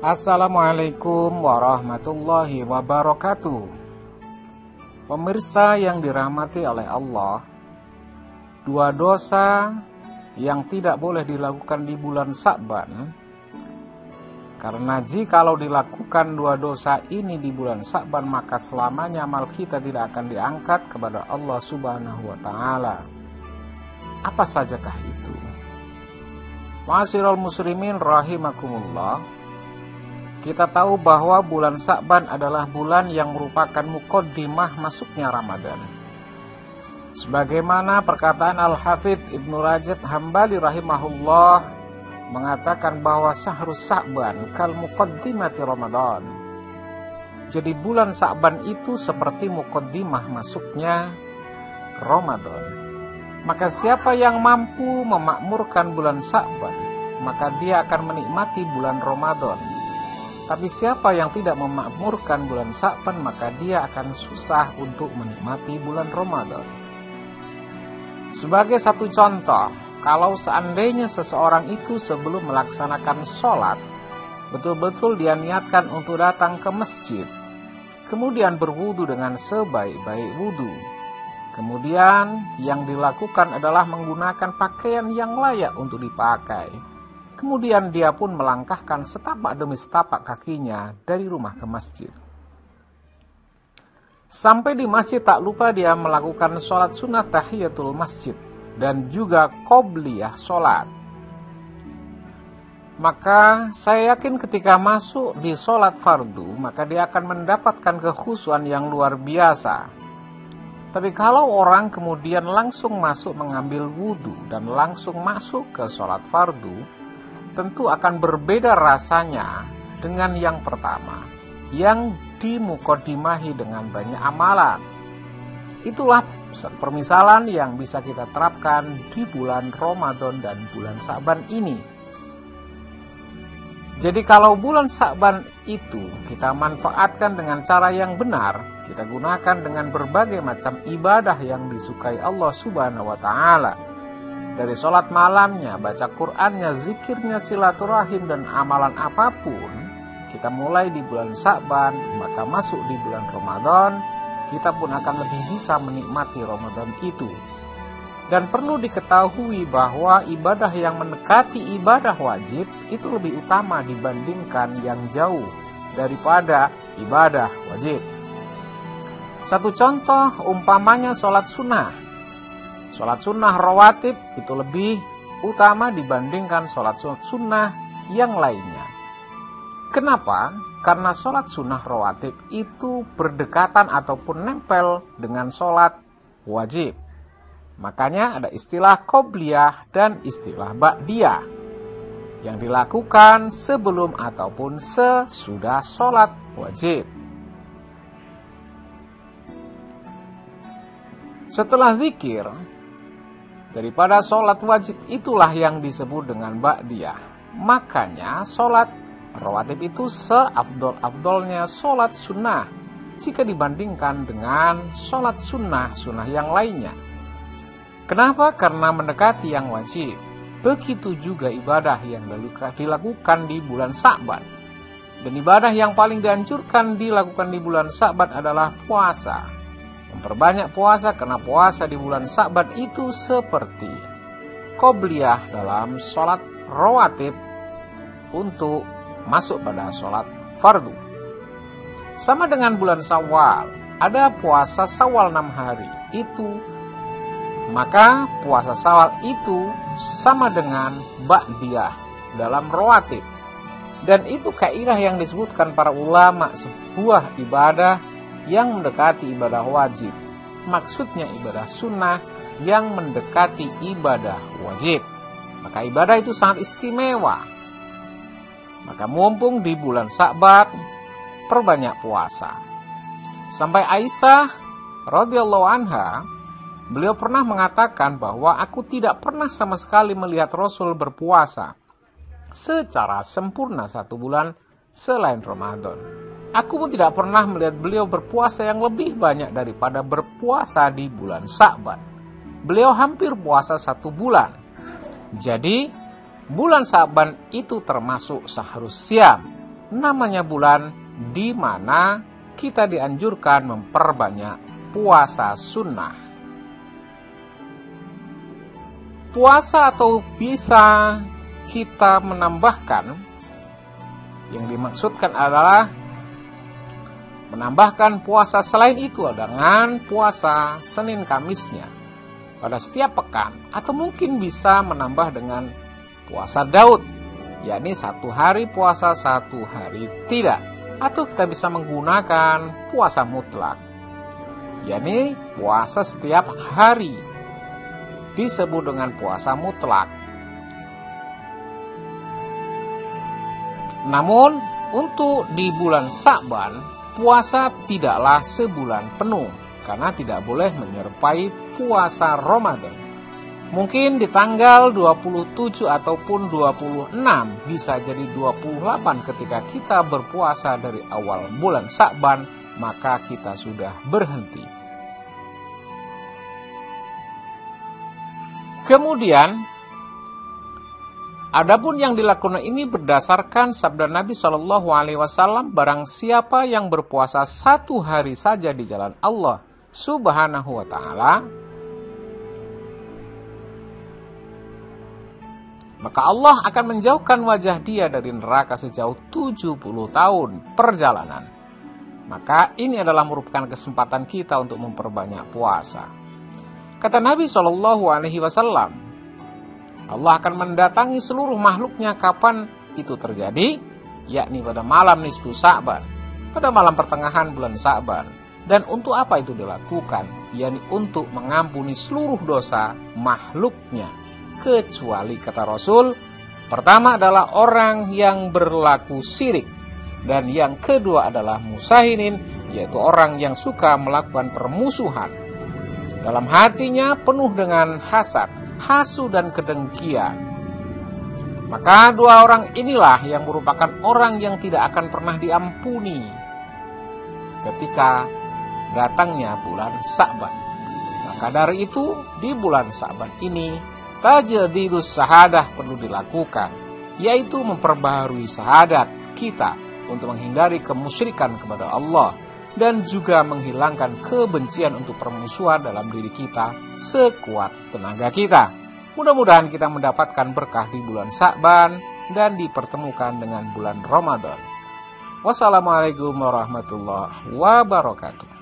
Assalamualaikum warahmatullahi wabarakatuh. Pemirsa yang dirahmati oleh Allah, dua dosa yang tidak boleh dilakukan di bulan Sya'ban, karena jikalau dilakukan dua dosa ini di bulan Sya'ban, maka selamanya amal kita tidak akan diangkat kepada Allah Subhanahu wa Ta'ala. Apa sajakah itu? Ma'asyiral muslimin rahimakumullah, kita tahu bahwa bulan Sya'ban adalah bulan yang merupakan muqaddimah masuknya Ramadan. Sebagaimana perkataan Al-Hafidz Ibnu Rajab Hambali rahimahullah mengatakan bahwa syahrus Sya'ban kal muqaddimati Ramadan. Jadi bulan Sya'ban itu seperti muqaddimah masuknya Ramadan. Maka siapa yang mampu memakmurkan bulan Sya'ban, maka dia akan menikmati bulan Ramadan. Tapi siapa yang tidak memakmurkan bulan Sya'ban, maka dia akan susah untuk menikmati bulan Ramadan. Sebagai satu contoh, kalau seandainya seseorang itu sebelum melaksanakan sholat, betul-betul dia niatkan untuk datang ke masjid, kemudian berwudu dengan sebaik-baik wudu. Kemudian yang dilakukan adalah menggunakan pakaian yang layak untuk dipakai. Kemudian dia pun melangkahkan setapak demi setapak kakinya dari rumah ke masjid. Sampai di masjid tak lupa dia melakukan sholat sunnah tahiyatul masjid dan juga qobliyah sholat. Maka saya yakin ketika masuk di sholat fardu, maka dia akan mendapatkan kekhusyuan yang luar biasa. Tapi kalau orang kemudian langsung masuk mengambil wudhu dan langsung masuk ke sholat fardu, tentu akan berbeda rasanya dengan yang pertama, yang dimuqaddimahi dengan banyak amalan. Itulah permisalan yang bisa kita terapkan di bulan Ramadan dan bulan Sya'ban ini. Jadi kalau bulan Sya'ban itu kita manfaatkan dengan cara yang benar, kita gunakan dengan berbagai macam ibadah yang disukai Allah Subhanahu wa Ta'ala. Dari sholat malamnya, baca Qur'annya, zikirnya, silaturahim, dan amalan apapun, kita mulai di bulan Sya'ban, maka masuk di bulan Ramadan, kita pun akan lebih bisa menikmati Ramadan itu. Dan perlu diketahui bahwa ibadah yang mendekati ibadah wajib itu lebih utama dibandingkan yang jauh daripada ibadah wajib. Satu contoh, umpamanya sholat sunnah. Sholat sunnah rawatib itu lebih utama dibandingkan sholat sunnah yang lainnya. Kenapa? Karena sholat sunnah rawatib itu berdekatan ataupun nempel dengan sholat wajib. Makanya ada istilah qobliyah dan istilah ba'diyah yang dilakukan sebelum ataupun sesudah sholat wajib. Setelah zikir daripada sholat wajib, itulah yang disebut dengan ba'diyah. Makanya sholat rawatib itu seafdol-afdolnya sholat sunnah jika dibandingkan dengan sholat sunnah yang lainnya. Kenapa? Karena mendekati yang wajib. Begitu juga ibadah yang dilakukan di bulan Sya'ban. Dan ibadah yang paling dianjurkan dilakukan di bulan Sya'ban adalah puasa. Memperbanyak puasa, karena puasa di bulan Sya'ban itu seperti qobliyah dalam sholat rawatib untuk masuk pada sholat fardu. Sama dengan bulan Syawal, ada puasa Syawal 6 hari. Maka puasa Syawal itu sama dengan ba'diyah dalam rawatib. Dan itu kaidah yang disebutkan para ulama, sebuah ibadah yang mendekati ibadah wajib. Maksudnya ibadah sunnah yang mendekati ibadah wajib. Maka ibadah itu sangat istimewa. Maka mumpung di bulan Sya'ban, perbanyak puasa. Sampai Aisyah radhiyallahu anha, beliau pernah mengatakan bahwa aku tidak pernah sama sekali melihat Rasul berpuasa secara sempurna 1 bulan selain Ramadan. Aku pun tidak pernah melihat beliau berpuasa yang lebih banyak daripada berpuasa di bulan Sya'ban. Beliau hampir puasa 1 bulan. Jadi bulan Sya'ban itu termasuk syahrus syam. namanya bulan di mana kita dianjurkan memperbanyak puasa sunnah. Puasa atau bisa kita menambahkan, yang dimaksudkan adalah menambahkan puasa selain itu dengan puasa Senin Kamisnya pada setiap pekan, atau mungkin bisa menambah dengan puasa Daud, yakni 1 hari puasa 1 hari tidak, atau kita bisa menggunakan puasa mutlak, yakni puasa setiap hari disebut dengan puasa mutlak. Namun untuk di bulan Sya'ban, puasa tidaklah sebulan penuh karena tidak boleh menyerupai puasa Ramadan. Mungkin di tanggal 27 ataupun 26, bisa jadi 28 ketika kita berpuasa dari awal bulan Sya'ban, maka kita sudah berhenti. Kemudian, adapun yang dilakukan ini berdasarkan sabda Nabi SAW, barang siapa yang berpuasa 1 hari saja di jalan Allah Subhanahu wa Ta'ala, maka Allah akan menjauhkan wajah dia dari neraka sejauh 70 tahun perjalanan. Maka ini adalah merupakan kesempatan kita untuk memperbanyak puasa. Kata Nabi SAW, Allah akan mendatangi seluruh makhluknya kapan itu terjadi, yakni pada malam nisfu Sya'ban, pada malam pertengahan bulan Sya'ban. Dan untuk apa itu dilakukan? Yakni untuk mengampuni seluruh dosa makhluknya, kecuali, kata Rasul, pertama adalah orang yang berlaku syirik, dan yang kedua adalah musahinin, yaitu orang yang suka melakukan permusuhan. Dalam hatinya penuh dengan hasad, hasu dan kedengkian. Maka 2 orang inilah yang merupakan orang yang tidak akan pernah diampuni ketika datangnya bulan Sya'ban. Maka dari itu di bulan Sya'ban ini tajdidus syahadah perlu dilakukan, yaitu memperbaharui syahadat kita untuk menghindari kemusyrikan kepada Allah dan juga menghilangkan kebencian untuk permusuhan dalam diri kita sekuat tenaga kita. Mudah-mudahan kita mendapatkan berkah di bulan Sya'ban dan dipertemukan dengan bulan Ramadan. Wassalamualaikum warahmatullahi wabarakatuh.